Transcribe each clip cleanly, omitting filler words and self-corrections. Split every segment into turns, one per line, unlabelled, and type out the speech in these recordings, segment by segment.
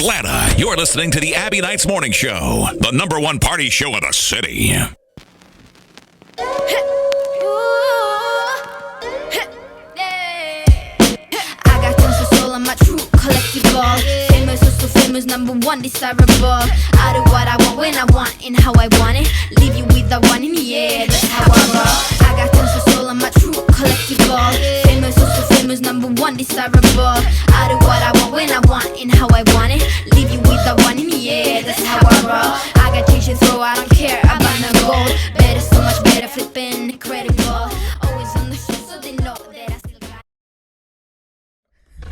Atlanta, you're listening to the Abbie Knights Morning Show, the number one party show in the city.
I got tons of soul on my true collectible. Famous, so famous, number one desirable. I do what I want when I want and how I want it. Leave you with the one in the air, that's how I roll. I got tons of soul on my true collectible. Famous, so famous, number one desirable. I do what I want when I want and how I want it. Leave you with the one in the air, that's how I roll. I got change to throw, I don't care about no gold. Better, so much better, flipping incredible. Always on the show so they know that I still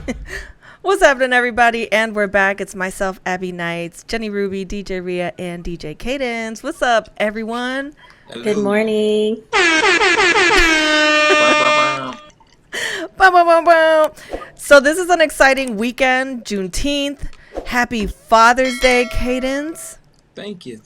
got.
What's happening, everybody? And we're back. It's myself, Abbie Knights, Jenny Ruby, DJ Rhea, and DJ Cadence. What's up, everyone?
Hello.
Good morning.
So this is an exciting weekend, Juneteenth. Happy Father's Day, Cadence.
Thank you.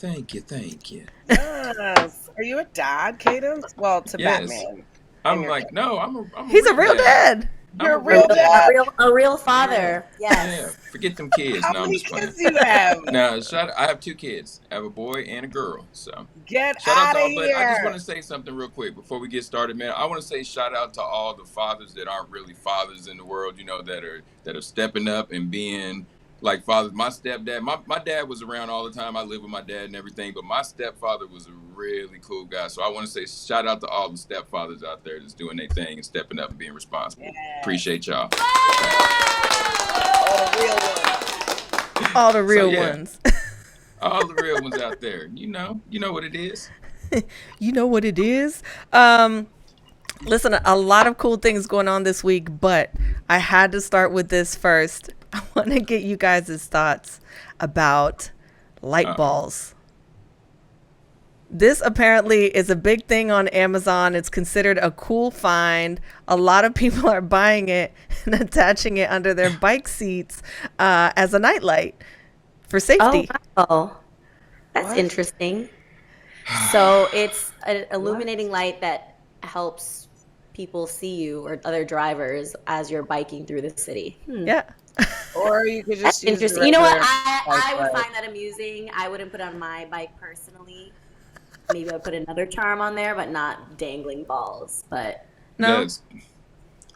Yes. Are you a dad, Cadence? Well, to
Yes.
Batman.
I'm like, no, I'm a
He's a real dad.
You're a real dad.
A real father.
Yeah,
Yes.
forget them kids.
How
No, I'm
many
just playing.
kids do you have?
No, I have 2 kids. I have a boy and a girl. So
Get
shout out
out
to
of
all. But I just want
here.
to say something real quick before we get started, man. I want to say shout out to all the fathers that aren't really fathers in the world. You know, that are stepping up and being like fathers. My stepdad, my dad was around all the time. I lived with my dad and everything, but my stepfather was a really cool guy. So I want to say shout out to all the stepfathers out there that's doing their thing and stepping up and being responsible.
Yes.
Appreciate y'all.
Oh, the real one.
All the real
yeah.
ones.
All the real ones out there. You know what it is.
You know what it is? Listen, a lot of cool things going on this week, but I had to start with this first. I want to get you guys' thoughts about light balls. This apparently is a big thing on Amazon. It's considered a cool find. A lot of people are buying it and attaching it under their bike seats as a nightlight for safety.
Oh, wow. That's interesting. So it's an illuminating light that helps people see you or other drivers as you're biking through the city.
Yeah.
Or you could
That's
just use
interesting.
the
You know what?
regular
I would
light.
find that amusing. I wouldn't put it on my bike personally. Maybe I'd put another charm on there, but not dangling balls. But
No.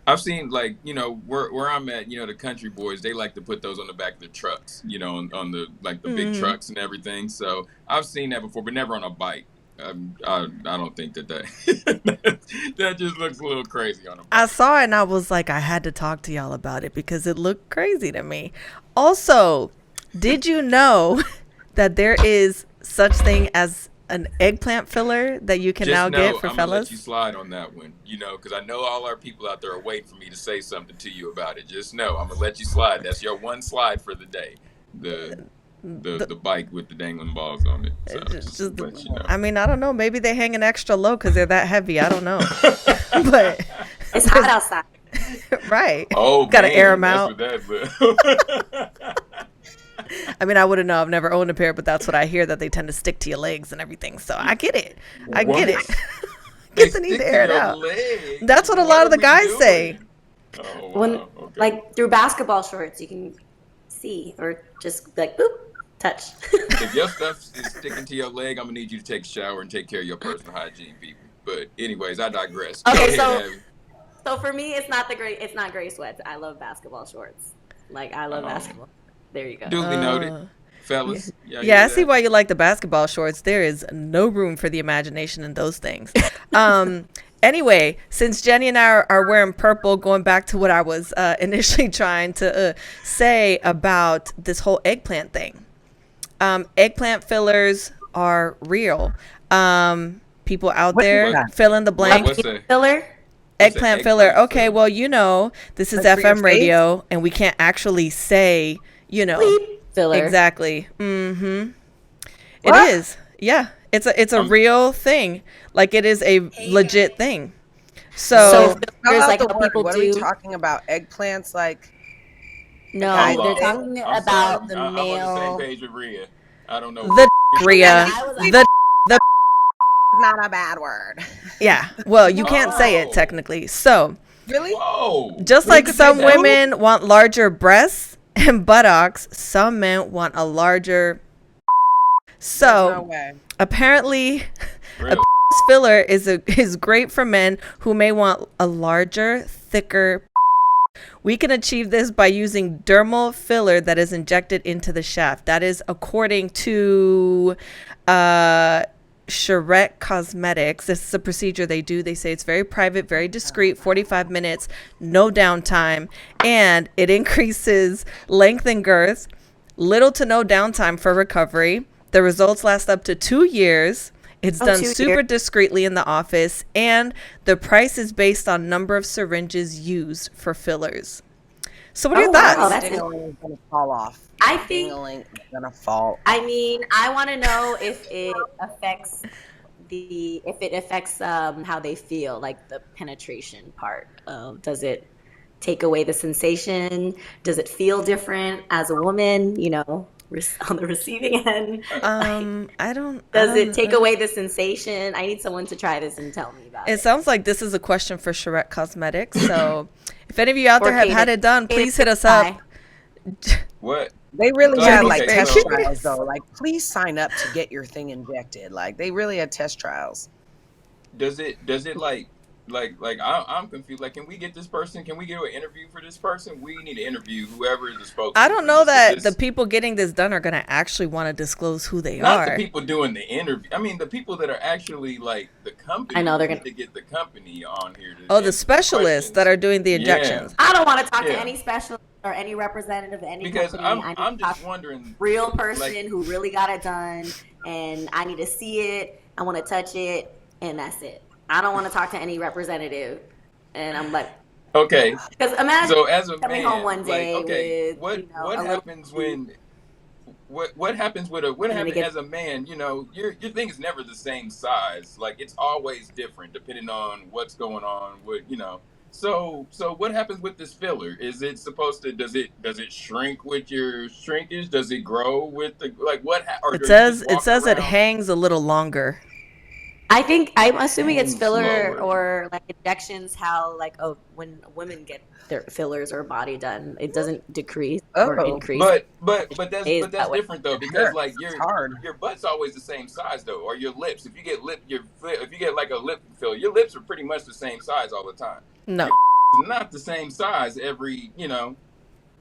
I've seen, like, you know, where I'm at, you know, the country boys, they like to put those on the back of their trucks, you know, on the like the big trucks and everything. So I've seen that before, but never on a bike. I don't think that that just looks a little crazy on a bike.
I saw it and I was like, I had to talk to y'all about it because it looked crazy to me. Also, did you know that there is such thing as an eggplant filler that you can
Just
now
know,
get for
I'm gonna let
fellas?
you slide on that one, you know, because I know all our people out there are waiting for me to say something to you about it. Just know, I'm gonna let you slide. That's your one slide for the day. The bike with the dangling balls on it. So just to let you know.
I mean, I don't know. Maybe they hanging extra low because they're that heavy. I don't know. But
it's hot outside.
right.
Oh,
Gotta
man,
air 'em
that's
out.
what that-
I mean, I wouldn't know. I've never owned a pair, but that's what I hear, that they tend to stick to your legs and everything. So I get it. I get it.
They
Guess I need
stick
to air it
your
out.
legs.
That's what a lot of the guys say.
Oh, wow.
When
Okay.
like through basketball shorts, you can see or just like boop, touch.
If your stuff is sticking to your leg, I'm gonna need you to take a shower and take care of your personal hygiene, people. But anyways, I digress. Go
Okay,
ahead,
so
Abby.
so for me, it's not gray sweats. I love basketball shorts. Like I love basketball. There you go.
Duly noted, fellas.
Yeah, I see why you like the basketball shorts. There is no room for the imagination in those things. Anyway, since Jenny and I are wearing purple, going back to what I was initially trying to say about this whole eggplant thing. Eggplant fillers are real. People out there,
that?
fill in the blank.
What's that?
Filler.
Eggplant filler. Okay, well, you know, this is
Like for your
FM radio, and we can't actually say, you know,
Filler.
exactly. Mm-hmm. It
What?
is. Yeah, it's a real thing. Like, it is a legit thing.
So
So
Spell
fillers,
out
like
the
how
word.
people
What are we
do.
talking about? Eggplants, like
No,
Hold
they're
on.
talking
I'm
about
sorry.
the
I'm on the
male.
same page with Rhea. I don't know.
the Rhea,
I was
the
not a bad word.
yeah. Well, you can't say
Oh.
it technically. So
Really?
Whoa.
just
We
like
could
some
say that.
women want larger breasts and buttocks, some men want a larger. So
No way.
apparently,
Really?
filler is great for men who may want a larger, thicker. We can achieve this by using dermal filler that is injected into the shaft. That is according to Charette Cosmetics. This is a procedure they do. They say it's very private, very discreet, 45 minutes, no downtime, and it increases length and girth, little to no downtime for recovery. The results last up to 2 years. It's done super discreetly in the office, and the price is based on number of syringes used for fillers. So what are your thoughts?
Wow, that's
Dingling is gonna fall off.
I think.
Dingling is gonna fall.
I mean, I want to know if it affects how they feel, like the penetration part. Does it take away the sensation? Does it feel different as a woman? You know, on the receiving end.
I don't.
Does it take away the sensation? I need someone to try this and tell me about it.
It sounds like this is a question for Charette Cosmetics. So if any of you out there have had it done, please hit us up.
What?
They really
So,
had
okay,
like test
so-
trials though. Like, please sign up to get your thing injected. Like, they really had test trials.
Does it like I'm confused. Like, can we get this person? Can we get an interview for this person? We need to interview whoever is the spokesman.
I don't know
for
that
this.
the people getting this done are going to actually want to disclose who they
Not
are.
the people doing the interview. I mean, the people that are actually like the company.
I know, they're
need to get the company on here. To
Oh, the
answer
specialists that are doing the
Yeah.
injections.
I don't want to talk
Yeah.
to any specialist or any representative of any
Because
company. I need
I'm
to talk
just wondering.
real person
like-
who really got it done, and I need to see it. I want to touch it, and that's it. I don't want to talk to any representative, and I'm like,
Okay,
because imagine
so as a
coming
man,
home one day
like, okay,
with,
what
you know,
what
a little
happens when? What happens with what
And then
happens
it
as a man? You know, your thing is never the same size. Like, it's always different depending on what's going on. What you know. So what happens with this filler? Is it supposed to? Does it shrink with your shrinkage? Does it grow with the like what? Or
It
do you
says
just
it
walk
says it
around?
hangs a little longer.
I'm assuming it's
Hangs
filler
slower.
or like injections. How like when women get their fillers or body done, it doesn't decrease or
Oh.
increase.
But
Is
that's
that way.
different though, because like
It's hard.
your butt's always the same size though, or your lips. If you get if you get like a lip fill, your lips are pretty much the same size all the time.
No.
It's not the same size every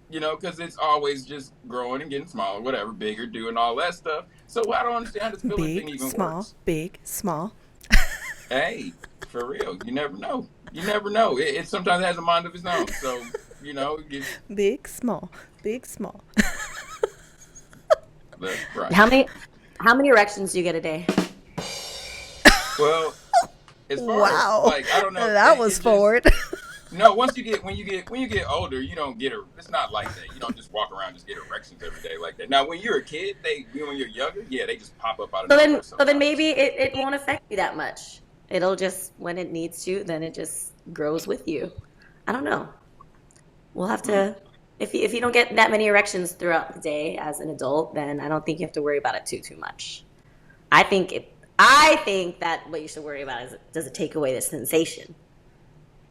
because it's always just growing and getting smaller, whatever, bigger, doing all that stuff. So I don't understand how this filler thing
Big,
even
small,
works.
big, small.
Hey, for real, you never know. You never know. It sometimes has a mind of its own. So
Big, small, big, small.
that's right.
How many erections do you get a day?
Well, as far
Wow.
as like I don't know,
That
it
was
just-
forward.
No, when you get older, you don't get it's not like that. You don't just walk around and just get erections every day like that. Now, when you're a kid, when you're younger, yeah, they just pop up out of nowhere.
So then maybe it won't affect you that much. It'll just when it needs to, then it just grows with you. I don't know. We'll have to. If you don't get that many erections throughout the day as an adult, then I don't think you have to worry about it too much. I think that what you should worry about is does it take away the sensation?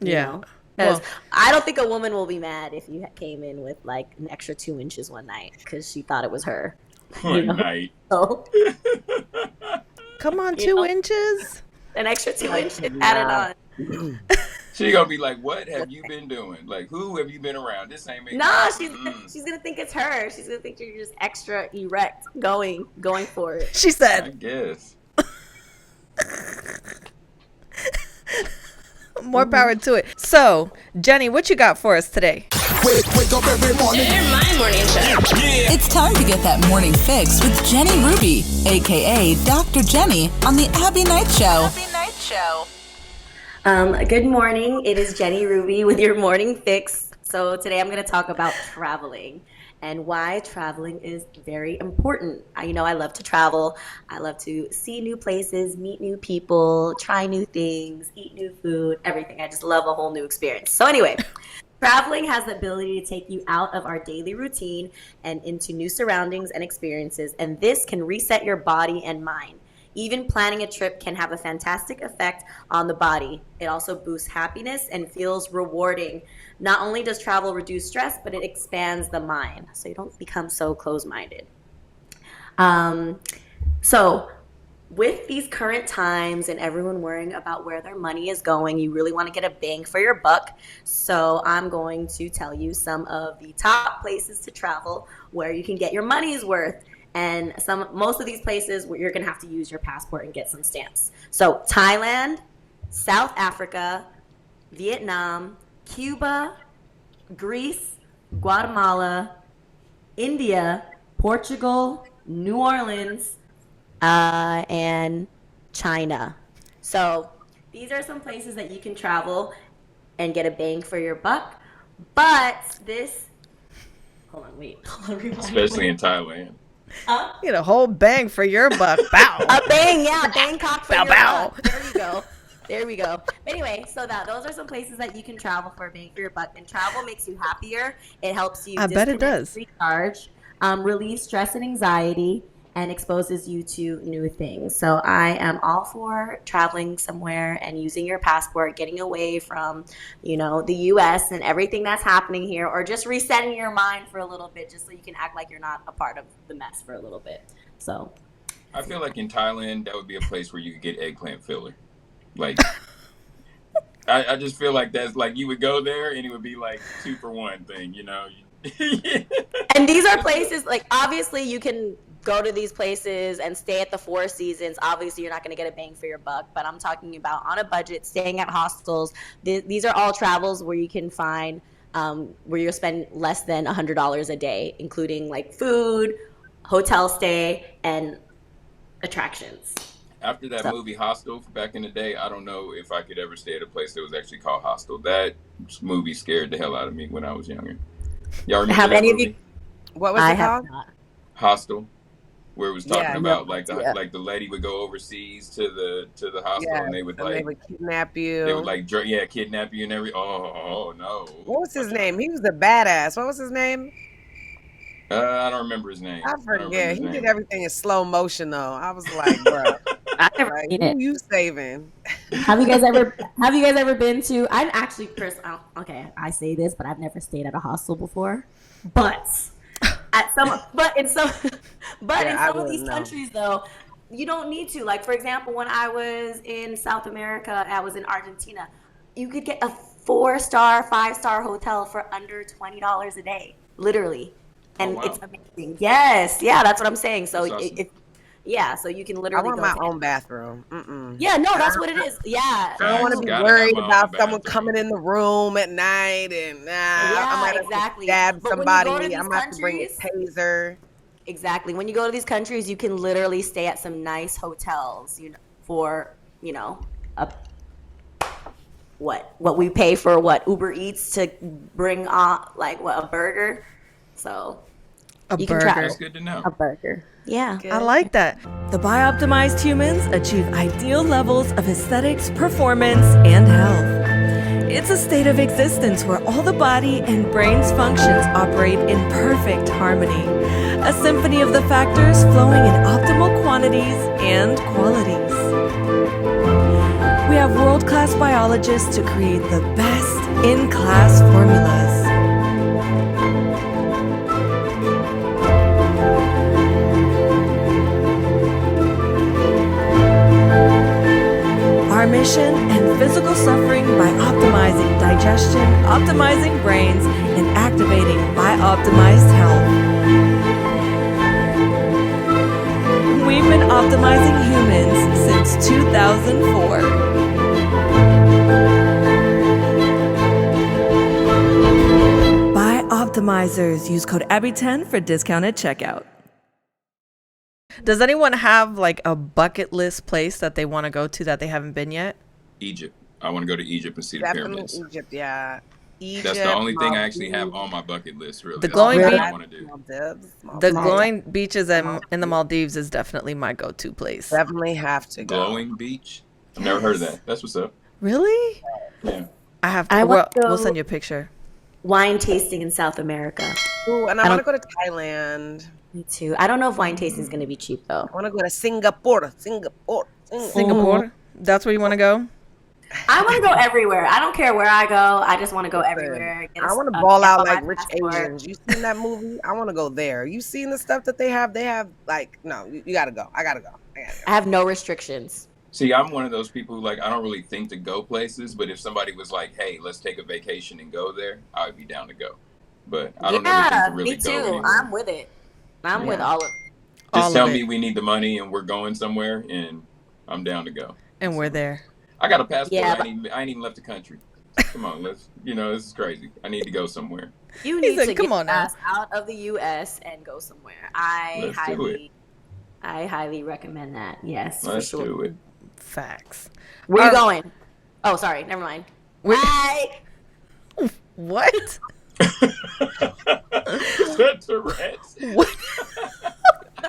You know? Because I don't think a woman will be mad if you came in with like an extra 2 inches one night because she thought it was her.
One night.
So
Come on,
You
2
know?
inches.
an extra 2 inches added on.
She gonna be like, "What have you been doing? Like, who have you been around? This ain't making
No,
sense."
she's gonna think it's her. She's gonna think you're just extra erect, going for it.
She
I
said,
guess.
more power to it. So, Jenny, what you got for us today?
Wake up every morning.
It's time to get that morning fix with Jenny Ruby, aka Dr. Jenny, on the Abbie Knights Show.
Good morning. It is Jenny Ruby with your morning fix. So today I'm going to talk about traveling and why traveling is very important. I love to travel. I love to see new places, meet new people, try new things, eat new food, everything. I just love a whole new experience. So anyway, traveling has the ability to take you out of our daily routine and into new surroundings and experiences, and this can reset your body and mind. Even planning a trip can have a fantastic effect on the body. It also boosts happiness and feels rewarding. Not only does travel reduce stress, but it expands the mind, so you don't become so closed-minded. So with these current times and everyone worrying about where their money is going, you really want to get a bang for your buck. So I'm going to tell you some of the top places to travel where you can get your money's worth. And most of these places where you're going to have to use your passport and get some stamps. So Thailand, South Africa, Vietnam, Cuba, Greece, Guatemala, India, Portugal, New Orleans, and China. So these are some places that you can travel and get a bang for your buck. But hold on, rewind.
Especially in Thailand.
Get a whole bang for your buck. Bow.
A bang, yeah, Bangkok for
Bow,
your
bow.
buck. There we go. There we go. Anyway, so those are some places that you can travel for a bang for your buck. And travel makes you happier. It helps you
I bet it does.
recharge, relieve stress and anxiety, and exposes you to new things. So I am all for traveling somewhere and using your passport, getting away from, the U.S. and everything that's happening here, or just resetting your mind for a little bit, just so you can act like you're not a part of the mess for a little bit. So
I feel like in Thailand, that would be a place where you could get eggplant filler. Like, I just feel like that's like you would go there and it would be like 2-for-1 thing,
And these are places, like, obviously you can go to these places and stay at the Four Seasons. Obviously, you're not going to get a bang for your buck, but I'm talking about on a budget, staying at hostels. These are all travels where you can find where you'll spend less than $100 a day, including like food, hotel stay, and attractions.
After that movie Hostel back in the day, I don't know if I could ever stay at a place that was actually called Hostel. That movie scared the hell out of me when I was younger. Y'all remember
Have
that
any
movie?
of you?
What was
I
it
have
called?
not.
Hostel, where it was talking about
Yeah.
like the lady would go overseas to the hostel and they would
kidnap you.
They would kidnap you and oh no.
What was his name? He was a badass. What was his name?
I don't remember his name.
I forget. He did everything in slow motion though. I was like, bro,
I've never seen it.
who you saving?
Have you guys ever been to? I'm actually okay. I say this, but I've never stayed at a hostel before. But in some of these countries though, you don't need to. Like, for example, when I was in South America, I was in Argentina. You could get a 4-star, 5-star hotel for under $20 a day, literally. And it's amazing. Yes, yeah, that's what I'm saying. So so you can literally.
I want my own bathroom. Mm-mm.
Yeah, no, that's what it is. Yeah,
I don't want to be worried about someone coming in the room at night and I might have to stab somebody. I might have to bring a taser.
Exactly. When you go to these countries, you can literally stay at some nice hotels. For what we pay for Uber Eats to bring on, like a burger. So
you can try.
That's good to know.
A burger. Yeah.
Good. I like that. The BuyOptimized humans achieve ideal levels of aesthetics, performance, and health. It's a state of existence where all the body and brain's functions operate in perfect harmony. A symphony of the factors flowing in optimal quantities and qualities. We have world-class biologists to create the best in-class formulas. Our mission and physical suffering by optimizing digestion, optimizing brains, and activating BuyOptimized health. We've been optimizing humans since 2004. BuyOptimizers. Use code Abbie10 for discount at checkout. Does anyone have like a bucket list place that they want to go to that they haven't been yet?
Egypt. I want to go to Egypt and see the pyramids.
Egypt, yeah. Egypt,
that's the only thing I actually have on my bucket list, really.
The glowing beach.
I want to do.
The glowing beaches in the Maldives is definitely my go-to place.
Definitely have to go.
Glowing beach? I've never heard of that. That's what's up.
Really?
Yeah.
I have to. We'll send you a picture.
Wine tasting in South America.
Ooh, and I want to go to Thailand.
Me too. I don't know if wine tasting is going to be cheap though.
I want to go to Singapore.
Singapore. That's where you want to go?
I want to go everywhere. I don't care where I go. I just want to go everywhere.
I want to ball out like rich Asians. You seen that movie? I want to go there. You seen the stuff that they have? They have like, no, you got to go. I got to go.
I have no restrictions.
See, I'm one of those people who like, I don't really think to go places, but if somebody was like, hey, let's take a vacation and go there, I would be down to go. But I don't know to really
me too.
go anywhere.
I'm with it. I'm with all of it.
Just tell me we need the money and we're going somewhere and I'm down to go.
And we're there.
I got a passport. Yeah, I ain't even left the country. Come on, this is crazy. I need to go somewhere.
You need to get us out of the U.S. and go somewhere. I highly recommend that. Yes,
let's
for sure.
do it.
Facts.
Where you going? Oh, sorry. Never mind. Bye.
What?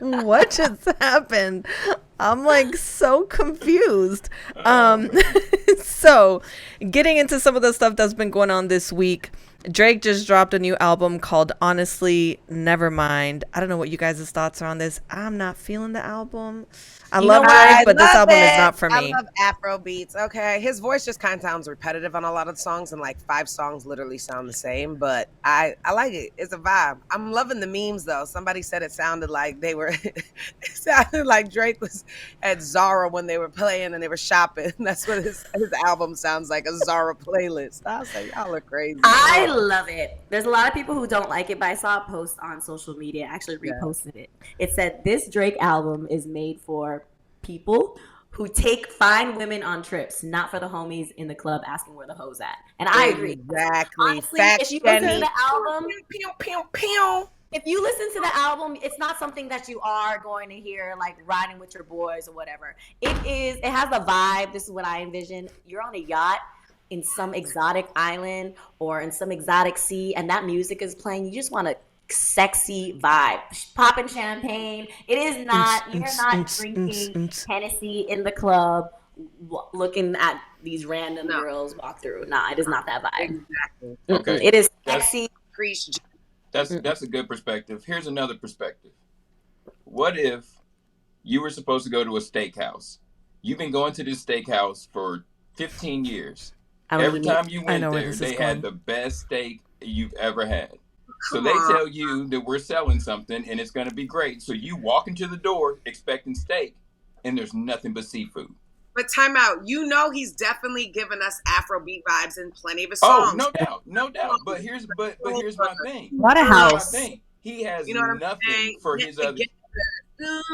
What just happened? I'm like so confused. So getting into some of the stuff that's been going on this week, Drake just dropped a new album called Honestly Nevermind. I don't know what you guys' thoughts are on this. I'm not feeling the album. I love Drake, but this album is not for me.
I love Afro beats. Okay, his voice just kind of sounds repetitive on a lot of the songs, and like 5 songs literally sound the same. But I like it. It's a vibe. I'm loving the memes though. Somebody said it sounded like they were. It sounded like Drake was at Zara when they were playing and they were shopping. That's what his album sounds like, a Zara playlist. I was like, y'all are crazy.
I love it. There's a lot of people who don't like it, but I saw a post on social media. I actually reposted it. It said this Drake album is made for people who take fine women on trips, not for the homies in the club asking where the hoes at. And I agree.
Exactly.
Honestly, if you listen to the album, if you listen to the album, it's not something that you are going to hear like riding with your boys or whatever. It has the vibe. This is what I envision. You're on a yacht in some exotic island or in some exotic sea, and that music is playing. You just want a sexy vibe, popping champagne. It is not, you're not drinking Hennessy in the club looking at these random girls walk through. Nah, it is not that vibe.
Exactly. Okay.
It is sexy.
That's a good perspective. Here's another perspective. What if you were supposed to go to a steakhouse? You've been going to this steakhouse for 15 years. Every time you went there, they had the best steak you've ever had. So they tell you that we're selling something and it's going to be great. So you walk into the door expecting steak and there's nothing but seafood.
But time out. You know he's definitely given us Afrobeat vibes in plenty of his songs.
Oh, no doubt. But here's my thing.
What a house.
He has nothing for his other.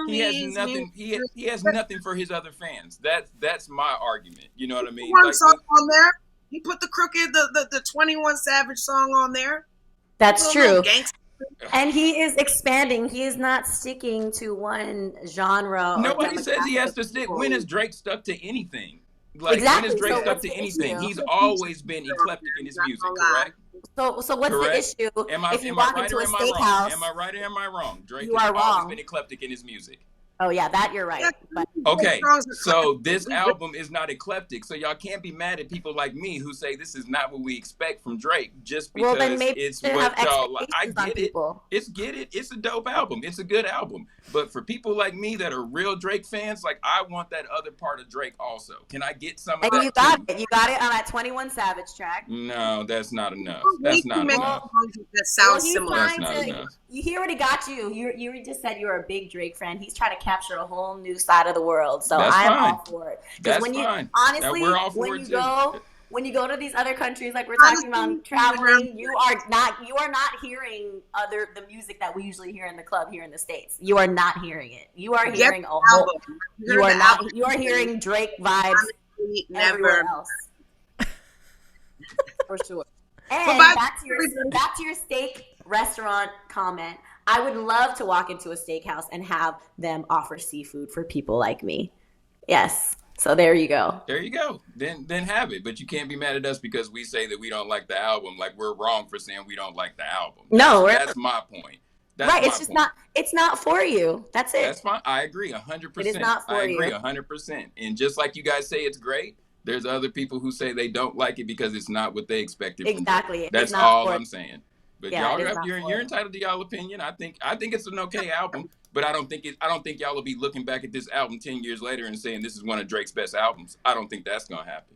He has nothing. He has nothing for his other fans. That's my argument. You know what I mean?
One song on there. He put the Crooked, the 21 Savage song on there.
That's true. And he is expanding. He is not sticking to one genre.
Nobody says he has to stick. When has Drake stuck to anything? Like, when has Drake stuck to anything? He's always been eclectic in his music, correct?
So what's the issue? If you walk into a steakhouse,
am I right or am I wrong? Drake
has
always been eclectic in his music.
Oh yeah, that you're right. But
okay, so this album is not eclectic, so y'all can't be mad at people like me who say this is not what we expect from Drake just because it's what y'all like. I get it. It's a dope album. It's a good album. But for people like me that are real Drake fans, like I want that other part of Drake also. Can I get some of that?
You got it. You got it on that 21 Savage track.
No, that's not enough. That's not enough.
That sounds similar.
That's not enough.
You hear what he got you. You just said you're a big Drake fan. He's trying to capture a whole new side of the world. So I'm all for it.
That's fine.
Honestly, when you go to these other countries, like we're talking about traveling, you are not hearing the music that we usually hear in the club here in the States. You are not hearing it. You are hearing you are hearing Drake vibes everywhere else. For sure. And back to your steak restaurant comment. I would love to walk into a steakhouse and have them offer seafood for people like me. Yes. So there you go.
There you go. Then have it. But you can't be mad at us because we say that we don't like the album. Like we're wrong for saying we don't like the album.
No,
that's my point.
It's not for you. That's it.
That's fine. I agree 100%.
It is not for you.
I agree 100%. And just like you guys say it's great, there's other people who say they don't like it because it's not what they expected.
Exactly.
That's all I'm saying. But
Yeah,
y'all
it is
have
not
you're
for
entitled to y'all opinion. I think it's an okay album, but I don't think y'all will be looking back at this album 10 years later and saying this is one of Drake's best albums. I don't think that's gonna happen.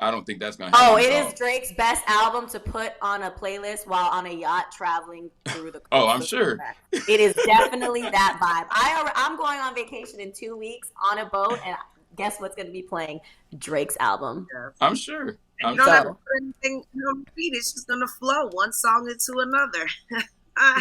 I don't think that's gonna happen.
Oh,
at
it
all.
is Drake's best album to put on a playlist while on a yacht traveling through the coast.
Oh, I'm sure.
It is definitely that vibe. I'm going on vacation in 2 weeks on a boat, and guess what's going to be playing? Drake's album.
I'm sure.
You don't have to put anything on repeat. It's just gonna flow one song into another.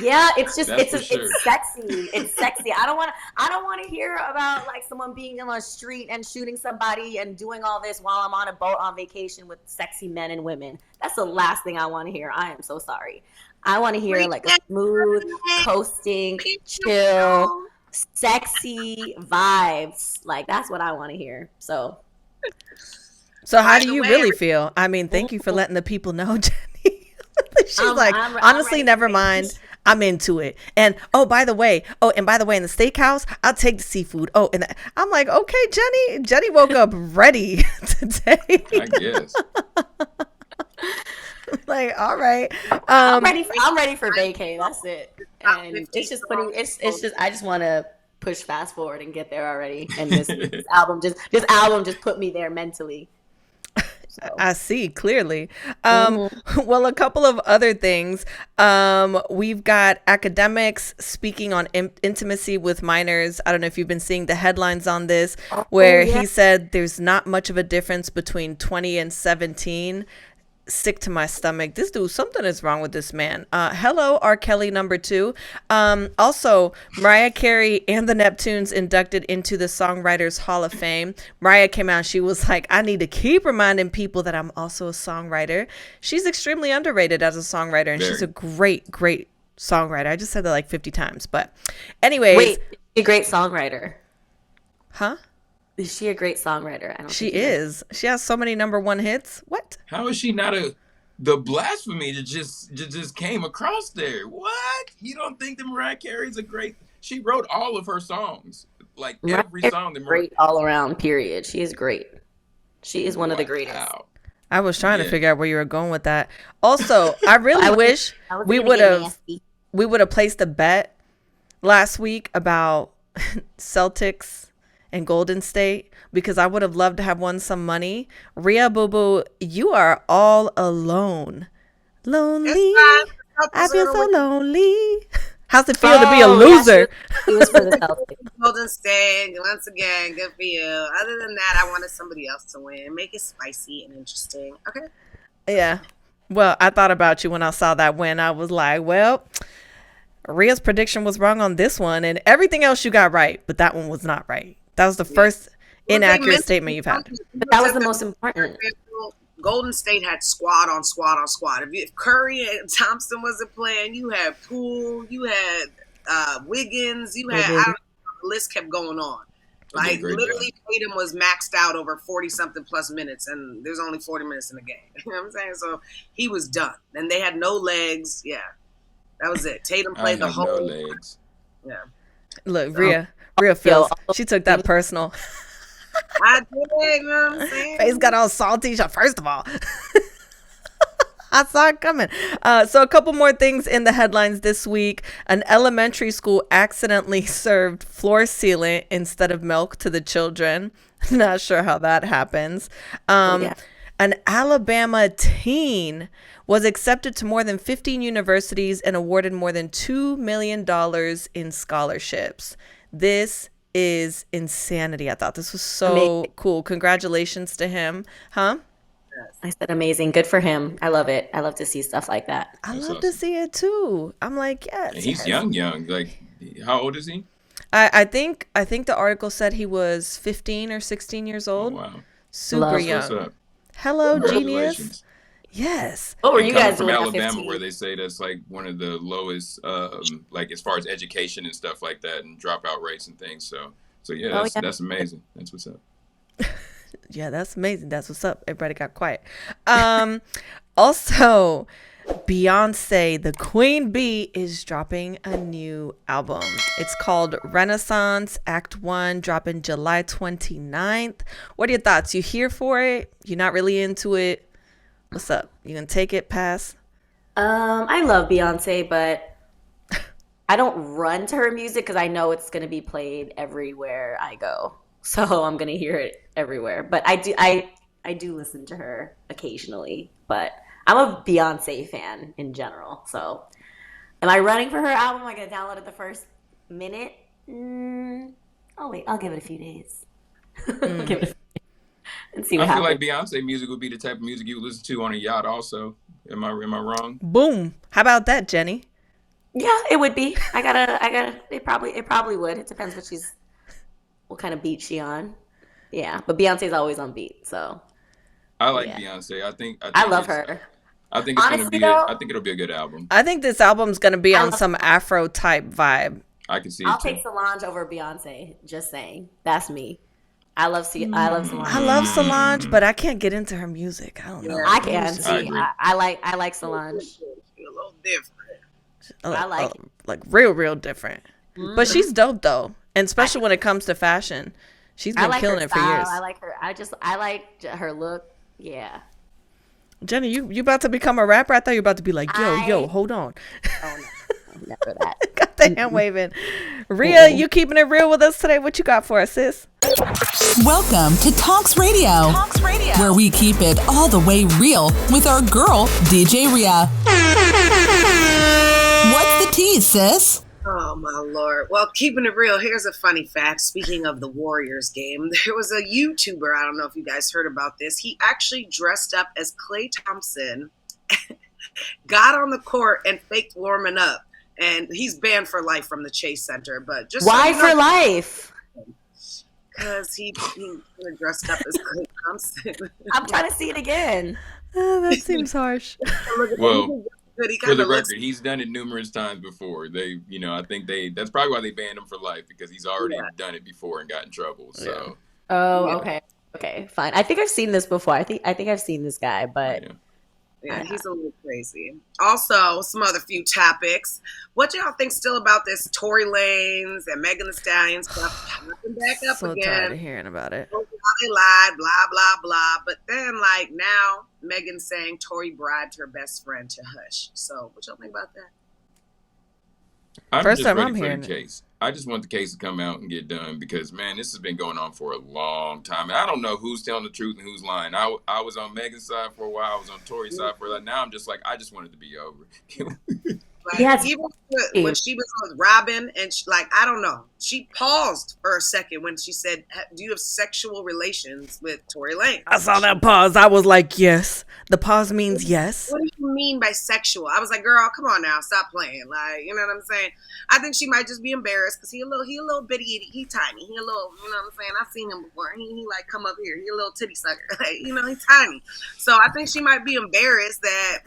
Yeah, it's just
That's
it's sexy. It's sexy. I don't want to hear about like someone being on a street and shooting somebody and doing all this while I'm on a boat on vacation with sexy men and women. That's the last thing I want to hear. I am so sorry. I want to hear like a smooth, coasting, chill, sexy vibes. Like that's what I want to hear. So
how do you really feel? I mean, thank you for letting the people know, Jenny. She's honestly, never mind. I'm into it. And by the way, in the steakhouse, I'll take the seafood. I'm like, okay, Jenny woke up ready today.
I guess.
Like, all right.
I'm ready for vacay. That's it. And it's just I just want to push fast forward and get there already. And this album just put me there mentally. So.
I see clearly. Well, a couple of other things. We've got Akademiks speaking on intimacy with minors. I don't know if you've been seeing the headlines on this, where he said there's not much of a difference between 20 and 17. Sick to my stomach. This dude, something is wrong with this man. Hello, R. Kelly #2. Also, Mariah Carey and the Neptunes inducted into the Songwriters Hall of Fame. Mariah came out. She was like, I need to keep reminding people that I'm also a songwriter. She's extremely underrated as a songwriter, and she's a great, great songwriter. I just said that like 50 times. But anyways.
Wait, a great songwriter.
Huh?
Is she a great songwriter? I don't
She is. She has so many #1 hits. What?
How is she not the blasphemy that just came across there? What? You don't think that Mariah Carey's a great? She wrote all of her songs, like every song. That
great all around. Period. She is great. She is one of the greatest.
I was trying to figure out where you were going with that. Also, I really wish we would have placed a bet last week about Celtics and Golden State, because I would have loved to have won some money. Rhea Boo Boo, you are all alone. Lonely. I feel so lonely. How's it feel to be a loser?
Golden State, once again, good for you. Other than that, I wanted somebody else to win. Make it spicy and interesting. Okay.
Yeah. Well, I thought about you when I saw that win. I was like, well, Rhea's prediction was wrong on this one, and everything else you got right, but that one was not right. That was the first inaccurate statement you've had.
But that was the most important.
Golden State had squad on squad on squad. If Curry and Thompson wasn't playing, you had Poole, you had Wiggins, you had the list kept going on. Like literally, Tatum was maxed out over 40-something plus minutes, and there's only 40 minutes in the game. You know what I'm saying? So he was done, and they had no legs. Yeah, that was it. Tatum played the whole.
No legs.
Yeah.
Look, Rhea feels. She took that personal.
I did, you know what I'm saying?
Face got all salty. First of all, I saw it coming. So a couple more things in the headlines this week. An elementary school accidentally served floor sealant instead of milk to the children. Not sure how that happens. An Alabama teen was accepted to more than 15 universities and awarded more than $2 million in scholarships. This is insanity. I thought this was so cool. Congratulations to him. Huh?
I said amazing. Good for him. I love it. I love to see stuff like that.
I love to see it too. I'm like, yes.
And he's young. Like, how old is he?
I think the article said he was 15 or 16 years old.
Oh, wow.
Super young. Hello, genius. Yes.
Oh, are you guys
from Alabama, where they say that's like one of the lowest, like as far as education and stuff like that, and dropout rates and things. So yeah, that's amazing. That's what's up.
Yeah, that's amazing. That's what's up. Everybody got quiet. Also, Beyonce, the Queen Bee, is dropping a new album. It's called Renaissance Act 1, dropping July 29th. What are your thoughts? You here for it? You're not really into it? What's up? You gonna take it, pass?
I love Beyonce, but I don't run to her music because I know it's going to be played everywhere I go. So I'm going to hear it everywhere. But I do listen to her occasionally. But I'm a Beyonce fan in general. So am I running for her album? Am I going to download it the first minute? Oh, wait. I'll give it a few days. Give it and see what
I feel
happens.
like Beyonce music would be the type of music you would listen to on a yacht also. Am I wrong?
Boom. How about that, Jenny?
Yeah, it would be. I gotta. It probably would. It depends what kind of beat she on. Yeah, but Beyonce's always on beat, so.
I like
Yeah.
Beyonce. I think
I love her.
I think it's
Honestly,
gonna be.
though,
I think it'll be a good album.
I think this album's going to be
I
on
love-
some Afro type vibe.
I can see
I'll
it too.
take Solange over Beyonce. Just saying. That's me. I love Solange.
I love Solange, but I can't get into her music. I don't know.
I can.
I
See,
agree.
I like Solange.
She's a little different.
I like it.
Like real different. But she's dope though, and especially when it comes to fashion, she's
I
been
like
killing
her
it for
style.
years.
I like her. I like her look. Yeah.
Jenny, you about to become a rapper? I thought you were about to be like, yo, hold on.
Oh no, never that.
Got the hand waving. Rhea, you keeping it real with us today? What you got for us, sis?
Welcome to Talks Radio, where we keep it all the way real with our girl, DJ Rhea. What's the tea, sis?
Oh my Lord. Well, keeping it real, here's a funny fact. Speaking of the Warriors game, there was a YouTuber, I don't know if you guys heard about this. He actually dressed up as Klay Thompson, got on the court and faked warming up. And he's banned for life from the Chase Center. But just
Why for life?
Because he dressed up as Klay Thompson.
I'm trying to see it again.
That seems harsh.
Well,
But he
for
kind
the
of looks.
record, he's done it numerous times before. They, I think that's probably why they banned him for life, because he's already done it before and got in trouble. So
Oh, okay, fine. I think I've seen this before. I think I've seen this guy, but
Yeah, he's a little crazy. Also, some other few topics. What y'all think still about this Tory Lanez and Megan Thee Stallion stuff popping back up
So
again?
tired of hearing about it.
They lied, blah, blah, blah. But then, like, now Megan's saying Tory bribed her best friend to hush. So, what y'all think about that?
I'm
First
just
time
ready
I'm
for
hearing
the
it.
case. I just want the case to come out and get done because, man, this has been going on for a long time. And I don't know who's telling the truth and who's lying. I was on Megan's side for a while. I was on Tory's side for a while. Now I'm just like, I just want it to be over.
Like,
Yes.
even when she was with Robin, and she, like, I don't know, she paused for a second when she said, "Do you have sexual relations with Tory Lanez?"
I saw that pause. I was like, yes. The pause means yes.
What do you mean by sexual? I was like, girl, come on now, stop playing. Like, you know what I'm saying? I think she might just be embarrassed because he a little bitty, he tiny. He a little, you know what I'm saying? I've seen him before. He like come up here. He a little titty sucker. Like, he's tiny. So I think she might be embarrassed that,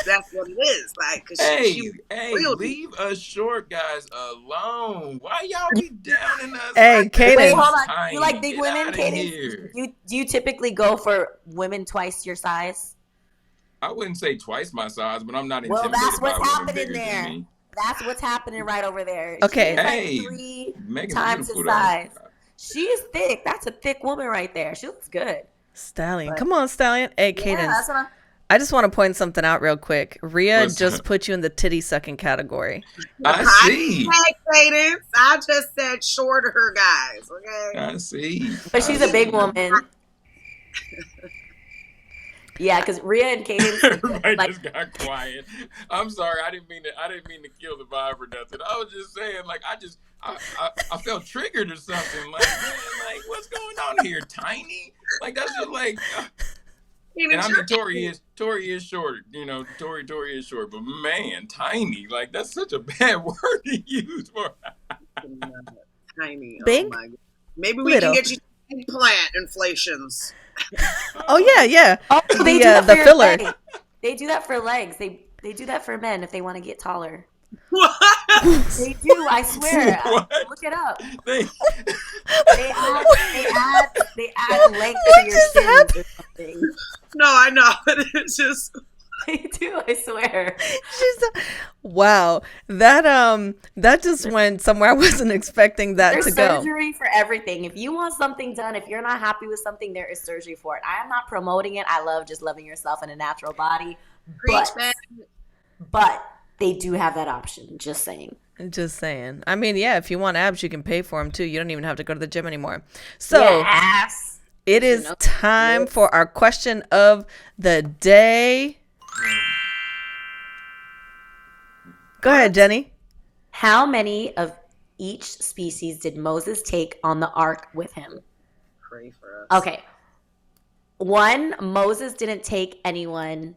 that's what it is. Like, cause she real deep.
Leave us short guys alone. Why y'all be downing us?
Hey,
like
Cadence.
wait, hold on.
Tiny.
You like big
Get
women,
outta
Cadence?
here.
Do you typically go for women twice your size?
I wouldn't say twice my size, but I'm not
Well,
intimidated
that's what's
by women
happening
bigger
there.
than me.
That's what's happening right over there.
Okay.
She's like
Hey,
3
Megan's
times his
beautiful, though.
size. She is thick. That's a thick woman right there. She looks good.
Stallion. Come on, Stallion. Hey,
Yeah,
Cadence.
that's what I'm.
I just want to point something out real quick. Rhea
What's
just
up?
put you in the titty sucking category.
I see.
Hey, Cadence. I just said shorter guys, okay?
I see.
But she's a big woman. Yeah, because Rhea and Cadence,
Everybody
like,
just got quiet. I'm sorry. I didn't mean to kill the vibe or nothing. I was just saying, like, I felt triggered or something. Like, man, like, what's going on here? Tiny? Like, that's just like. And I mean, Tori is short. Tori is short. But man, tiny. Like, that's such a bad word to use for.
Tiny.
Big?
Oh my God. Maybe we
Little.
can get you eggplant inflations.
Oh, yeah.
oh, they do that
the
for your
filler.
legs. They do that for legs. They do that for men if they want to get taller.
What?
They do. I swear.
What?
Look it up.
They,
They add length to your
just
shins or something.
No, I know, but it's just.
They do. I swear.
Wow. That just went somewhere I wasn't expecting that
There's
to go.
surgery for everything. If you want something done, if you're not happy with something, there is surgery for it. I am not promoting it. I love just loving yourself in a natural body.
Preach, man.
But they do have that option. Just saying.
Just saying. I mean, yeah, if you want abs, you can pay for them too. You don't even have to go to the gym anymore. So
yes.
It is time for our question of the day. Go ahead, Jenny.
How many of each species did Moses take on the ark with him?
Pray for us.
Okay. 1, Moses didn't take anyone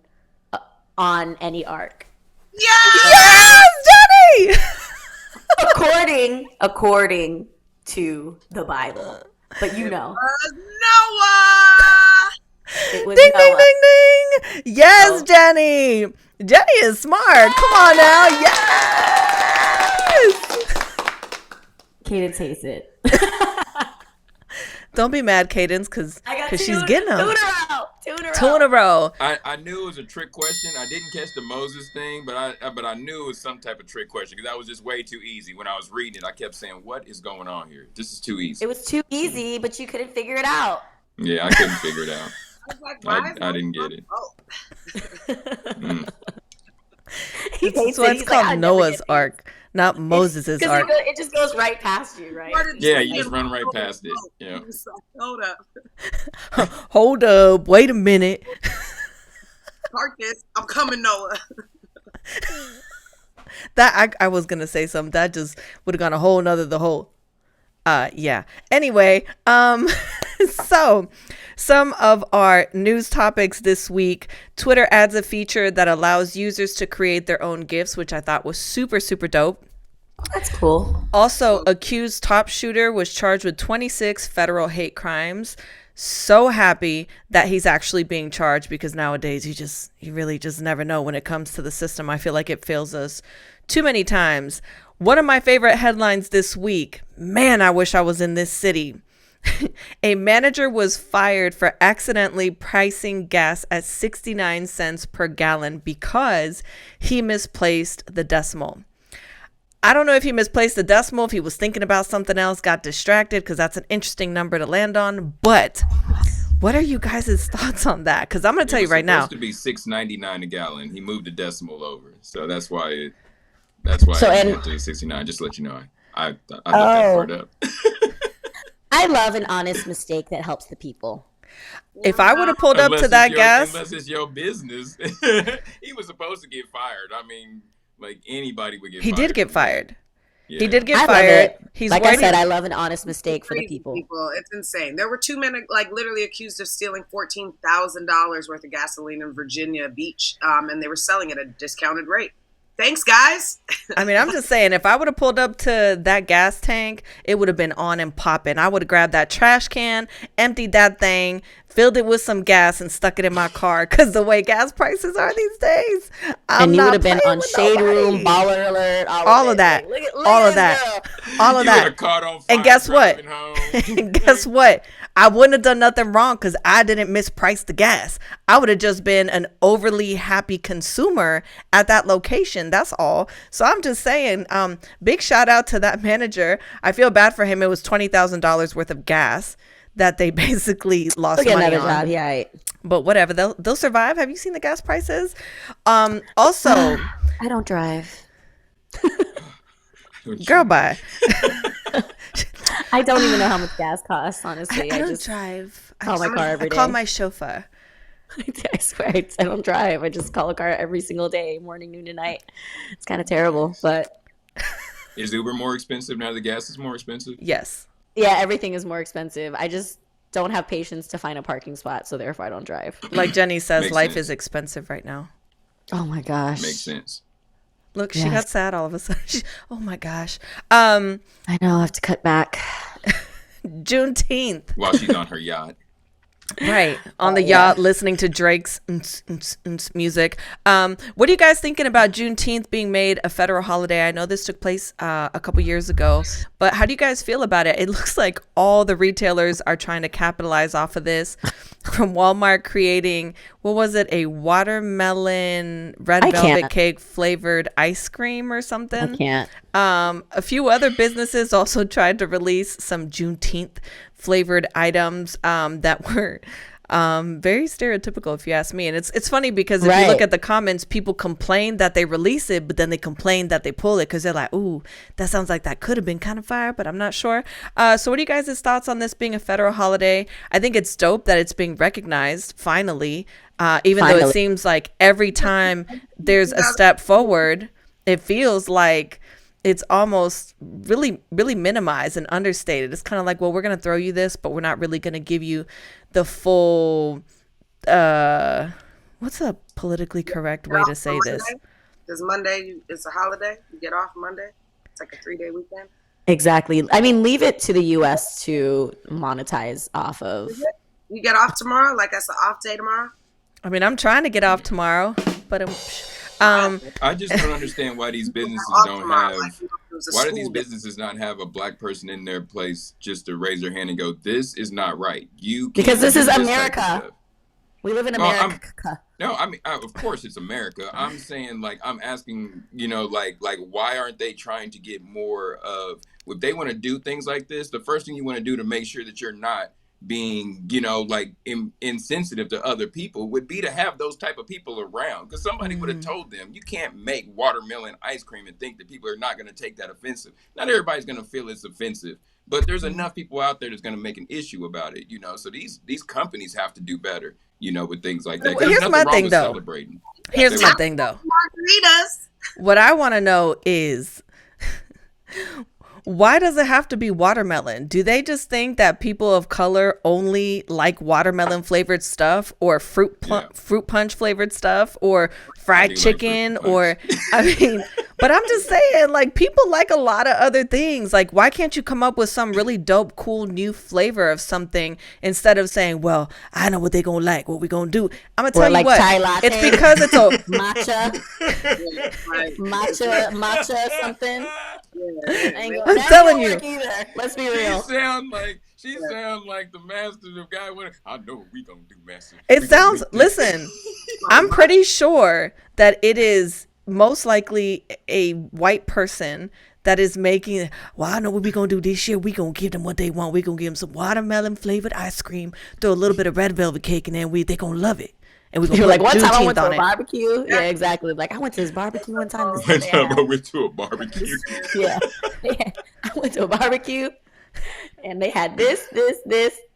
on any ark.
Yes, Jenny!
According to the Bible. But you know.
Noah!
It was
Ding,
Noah.
ding, ding, ding. Yes, Jenny. Jenny is smart. Come on now. Yes.
Cadence hates it.
Don't be mad, Cadence, because she's getting them.
2 in a row.
2 in a row.
I knew it was a trick question. I didn't catch the Moses thing, but I knew it was some type of trick question because that was just way too easy. When I was reading it, I kept saying, "What is going on here? This is too easy."
It was too easy, but you couldn't figure it out.
Yeah, I couldn't figure it out. I didn't get it.
That's why it's called Noah's Ark, not Moses's Ark.
It just goes right past you, right?
Yeah, you just run right past it. Yeah.
Hold up.
Hold up. Wait a minute.
Park this. I'm coming, Noah.
That I was gonna say something that just would have gone a whole nother yeah. Anyway, so some of our news topics this week. Twitter adds a feature that allows users to create their own GIFs, which I thought was super, super dope.
That's cool.
Also, accused top shooter was charged with 26 federal hate crimes. So happy that he's actually being charged, because nowadays you really just never know when it comes to the system. I feel like it fails us too many times. One of my favorite headlines this week. Man, I wish I was in this city. A manager was fired for accidentally pricing gas at 69 cents per gallon because he misplaced the decimal. I don't know if he misplaced the decimal, if he was thinking about something else, got distracted, because that's an interesting number to land on. But what are you guys' thoughts on that? Because I'm going to tell you right now.
It was supposed to be $6.99 a gallon. He moved the decimal over. So that's why it went to 69. Just to let you know. I looked that part up.
I love an honest mistake that helps the people.
If I would have pulled up to that gas.
Unless it's your business. He was supposed to get fired. I mean, like anybody would get fired.
He did get fired.
Yeah.
He did get fired.
He's like I said, I love an honest mistake for the people.
It's insane. There were 2 men literally accused of stealing $14,000 worth of gasoline in Virginia Beach, and they were selling it at a discounted rate. Thanks, guys.
I mean, I'm just saying, if I would have pulled up to that gas tank, it would have been on and popping. I would have grabbed that trash can, emptied that thing, filled it with some gas, and stuck it in my car. Because the way gas prices are these days,
and you would have been on Shade Room, Baller Alert, all of that.
All of that. And guess what? And guess what? I wouldn't have done nothing wrong because I didn't misprice the gas. I would have just been an overly happy consumer at that location. That's all. So I'm just saying, big shout out to that manager. I feel bad for him. It was $20,000 worth of gas that they basically lost money
another
on.
Job, yeah.
But whatever, they'll survive. Have you seen the gas prices? Also,
I don't drive.
Girl, bye.
I don't even know how much gas costs, honestly.
I don't drive.
Call my car every day.
I call my chauffeur.
I swear, I don't drive. I just call a car every single day, morning, noon, and night. It's kind of terrible, but...
Is Uber more expensive now? The gas is more expensive?
Yes.
Yeah, everything is more expensive. I just don't have patience to find a parking spot, so therefore I don't drive.
Like Jenny says, life is expensive right now.
Oh my gosh.
Makes sense.
Look, she got sad all of a sudden. Oh my gosh. I
know, I have to cut back.
Juneteenth.
While she's on her yacht.
Right. On the yacht, listening to Drake's music. What are you guys thinking about Juneteenth being made a federal holiday? I know this took place a couple years ago, but how do you guys feel about it? It looks like all the retailers are trying to capitalize off of this. From Walmart creating, what was it? A watermelon red velvet cake flavored ice cream or something?
I can't.
A few other businesses also tried to release some Juneteenth flavored items that were Very stereotypical, if you ask me. And it's funny because if you look at the comments, people complain that they release it, but then they complain that they pull it because they're like, ooh, that sounds like that could have been kind of fire, but I'm not sure. So what are you guys' thoughts on this being a federal holiday? I think it's dope that it's being recognized finally, even though it seems like every time there's a step forward, it feels like it's almost really, really minimized and understated. It's kind of like, well, we're going to throw you this, but we're not really going to give you the full, what's a politically correct way to say this?
Because Monday is a holiday. You get off Monday. It's like a 3-day weekend.
Exactly. I mean, leave it to the U.S. to monetize off of.
You get off tomorrow? Like that's an off day tomorrow?
I mean, I'm trying to get off tomorrow, but
I just don't understand why these businesses don't have. Why do these businesses not have a black person in their place just to raise their hand and go, "This is not right"?
Because this is America. We live in America.
Of course it's America. I'm saying, like, I'm asking, like why aren't they trying to get more of? If they want to do things like this, the first thing you want to do to make sure that you're not being like insensitive to other people would be to have those type of people around, because somebody would have told them you can't make watermelon ice cream and think that people are not going to take that offensive. Not everybody's going to feel it's offensive, but there's enough people out there that's going to make an issue about it, so these companies have to do better, with things like that.
Here's my thing though.
Margaritas.
What I want to know is why does it have to be watermelon? Do they just think that people of color only like watermelon flavored stuff, or fruit punch flavored stuff, or fried chicken, or but I'm just saying, like, people like a lot of other things. Like, why can't you come up with some really dope, cool new flavor of something instead of saying, well, I know what they're going to like, what we going to do. I'm going to tell you what, chai latte. It's because it's a
matcha something.
I'm telling you.
Let's be real.
She sound like the master of guy. I know what we gonna do, master.
It sounds. Listen, I'm pretty sure that it is most likely a white person that is making. Well, I know what we gonna do this year. We gonna give them what they want. We gonna give them some watermelon flavored ice cream. Throw a little bit of red velvet cake in there. They gonna love it. And we gonna
like, one time I went to a
it.
barbecue. Yeah, exactly. Like, I went to this barbecue one time.
One time I went to a barbecue.
Yeah. I went to a barbecue, and they had this.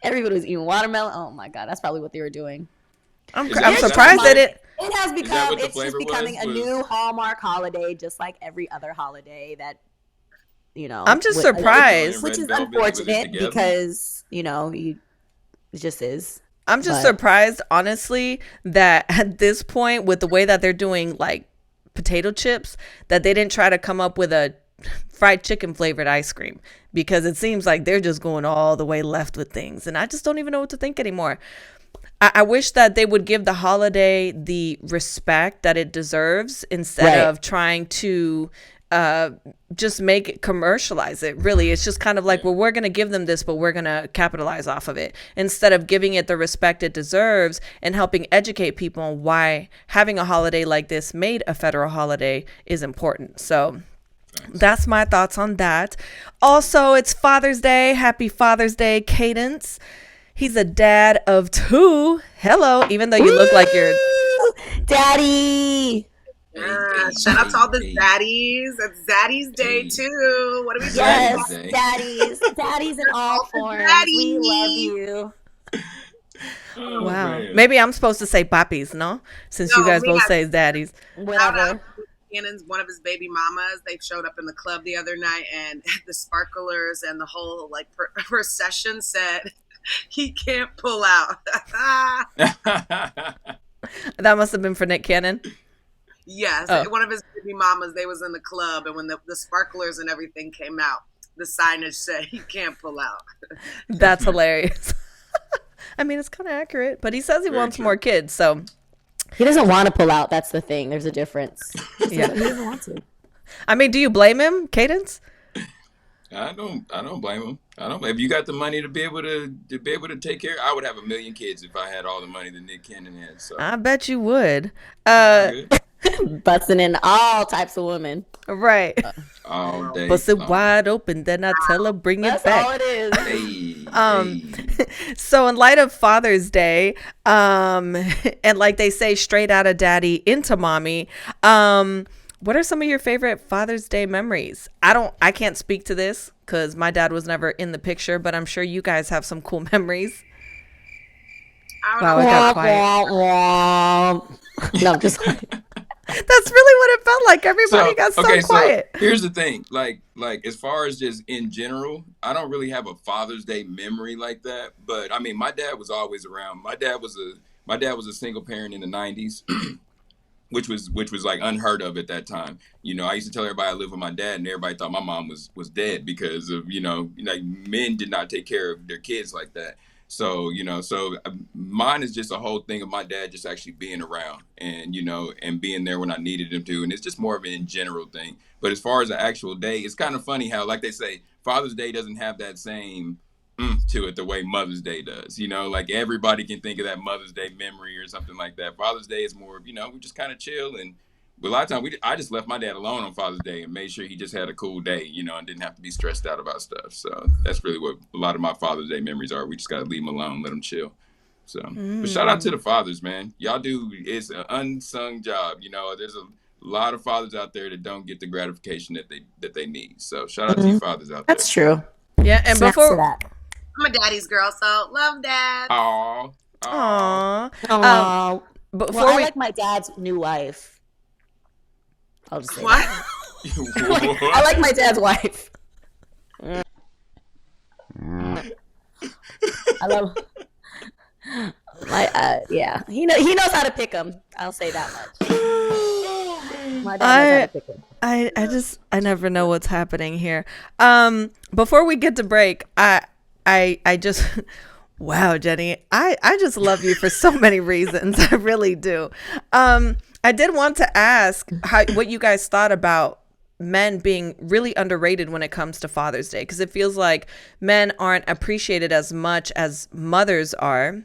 Everybody was eating watermelon. Oh my God, that's probably what they were doing.
I'm surprised that it
has become. It's just becoming a new Hallmark holiday, just like every other holiday that.
I'm just surprised,
which is unfortunate because it just is.
I'm just surprised, honestly, that at this point, with the way that they're doing like potato chips, that they didn't try to come up with a fried chicken flavored ice cream, because it seems like they're just going all the way left with things. And I just don't even know what to think anymore. I wish that they would give the holiday the respect that it deserves instead of trying to just make it commercialize it. Really, it's just kind of like, well, we're going to give them this, but we're going to capitalize off of it, instead of giving it the respect it deserves and helping educate people on why having a holiday like this, made a federal holiday, is important. So that's my thoughts on that. Also, it's Father's Day. Happy Father's Day, Cadence. He's a dad of 2. Hello, even though you look like you're
daddy.
Shout out to all the zaddies. It's Zaddy's Day too. What are we doing?
Yes, daddies in all forms. We love you.
Wow. Maybe I'm supposed to say poppies, no? Since you guys both say daddies.
Whatever.
Cannon's one of his baby mamas. They showed up in the club the other night, and the sparklers and the whole procession said he can't pull out.
That must have been for Nick Cannon.
Yes, one of his baby mamas. They was in the club, and when the sparklers and everything came out, the signage said he can't pull out.
That's hilarious. I mean, it's kind of accurate, but he says he wants more kids, so
he doesn't want to pull out. That's the thing. There's a difference.
Yeah,
he doesn't want to.
I mean, do you blame him, Cadence?
I don't blame him. If you got the money to be able to take care, I would have 1 million kids if I had all the money that Nick Cannon had. So
I bet you would.
Busting in all types of women.
Right.
All day.
Bust it wide open, then I tell her bring it back.
That's all it is.
So in light of Father's Day, and like they say, straight out of daddy into mommy, what are some of your favorite Father's Day memories? I can't speak to this because my dad was never in the picture, but I'm sure you guys have some cool memories. Wow, it got quiet.
No, I'm just like,
That's really what it felt like. Everybody got so quiet.
So here's the thing, like as far as just in general, I don't really have a Father's Day memory like that. But I mean, my dad was always around. My dad was a single parent in the '90s, which was like unheard of at that time. You know, I used to tell everybody I lived with my dad, and everybody thought my mom was dead because of, you know, like men did not take care of their kids like that. So, you know, mine is just a whole thing of my dad just actually being around and, you know, and being there when I needed him to. And it's just more of an in general thing. But as far as the actual day, it's kind of funny how, like they say, Father's Day doesn't have that same to it the way Mother's Day does. You know, like everybody can think of that Mother's Day memory or something like that. Father's Day is more, you know, we just kind of chill. And a lot of times I just left my dad alone on Father's Day and made sure he just had a cool day, you know, and didn't have to be stressed out about stuff. So that's really what a lot of my Father's Day memories are. We just got to leave him alone, let him chill. So, but shout out to the fathers, man. Y'all it's an unsung job. You know, there's a lot of fathers out there that don't get the gratification that they need. So shout out to you fathers out there.
that's true.
Yeah, and
Snaps to
before
that.
I'm a daddy's girl, so love dad.
Aw.
before
Well, I
we
like my dad's new wife. I'll just say
What?
that. I like my dad's wife. I love my yeah. He knows how to pick them. I'll say that much. My dad knows how to pick them.
I never know what's happening here. Before we get to break, I just wow, Jenny, I just love you for so many reasons. I really do. I did want to ask what you guys thought about men being really underrated when it comes to Father's Day, because it feels like men aren't appreciated as much as mothers are.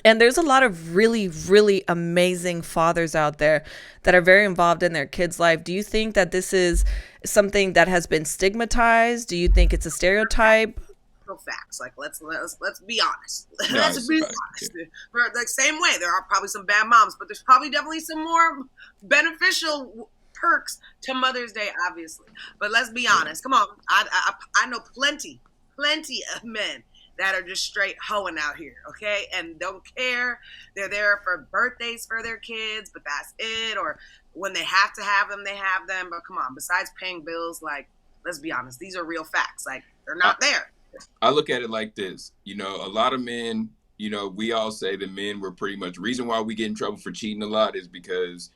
And there's a lot of really, really amazing fathers out there that are very involved in their kids' life. Do you think that this is something that has been stigmatized? Do you think it's a stereotype?
Facts. Like let's be honest.
No,
Let's be honest. Yeah. For the same way, there are probably some bad moms, but there's probably definitely some more beneficial perks to Mother's Day, obviously. But let's be honest. Come on, I know plenty of men that are just straight hoeing out here, okay, and don't care. They're there for birthdays for their kids, but that's it. Or when they have to have them, they have them. But come on, besides paying bills, like let's be honest, these are real facts. Like they're not there.
I look at it like this, you know, a lot of men, you know, we all say that men were pretty much, reason why we get in trouble for cheating a lot is because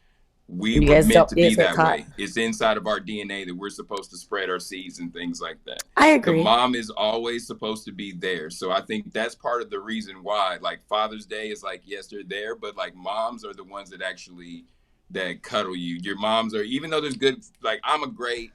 we were meant to be that way. It's inside of our DNA that we're supposed to spread our seeds and things like that.
I agree.
The mom is always supposed to be there. So I think that's part of the reason why, like Father's Day is like, yes, they're there, but like moms are the ones that cuddle you. Your moms are, even though there's good, like I'm a great,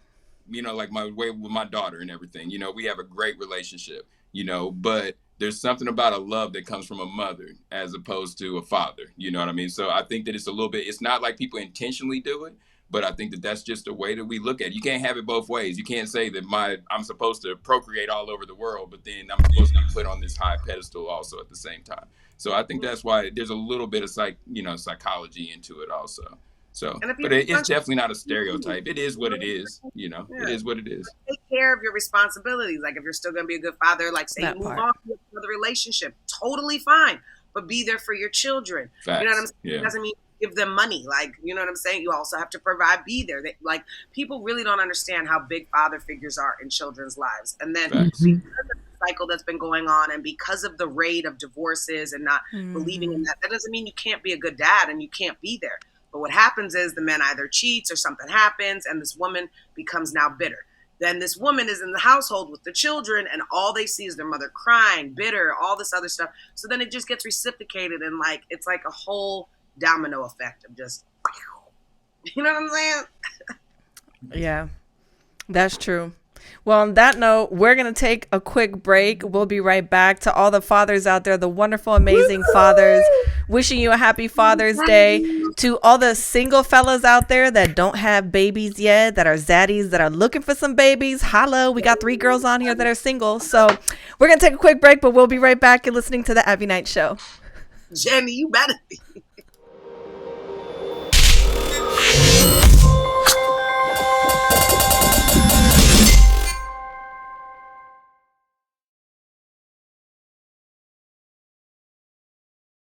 you know, like my way with my daughter and everything, you know, we have a great relationship, you know, but there's something about a love that comes from a mother as opposed to a father, you know what I mean? So I think that it's a little bit, it's not like people intentionally do it, but I think that that's just a way that we look at it. You can't have it both ways. You can't say that I'm supposed to procreate all over the world, but then I'm supposed to be put on this high pedestal also at the same time. So I think that's why there's a little bit of psychology into it also. So, but it's definitely not a stereotype. It is what it is, you know. Yeah. It is what it is.
Take care of your responsibilities. Like if you're still going to be a good father, like say you move on to another relationship, totally fine. But be there for your children.
Facts.
You know what I'm saying?
Yeah.
It doesn't mean give them money. Like, you know what I'm saying? You also have to provide, be there. Like people really don't understand how big father figures are in children's lives. And then because of the cycle that's been going on and because of the rate of divorces and not believing in that doesn't mean you can't be a good dad and you can't be there. But what happens is the man either cheats or something happens and this woman becomes now bitter. Then this woman is in the household with the children and all they see is their mother crying, bitter, all this other stuff. So then it just gets reciprocated and like it's like a whole domino effect of just, you know what I'm saying?
Yeah, that's true. Well, on that note, we're going to take a quick break. We'll be right back. To all the fathers out there, the wonderful, amazing fathers. Wishing you a happy Father's Day. To all the single fellas out there that don't have babies yet, that are zaddies, that are looking for some babies, holla. We got 3 girls on here that are single. So we're going to take a quick break, but we'll be right back. You're listening to the Abbie Knights Show.
Jenny, you better be.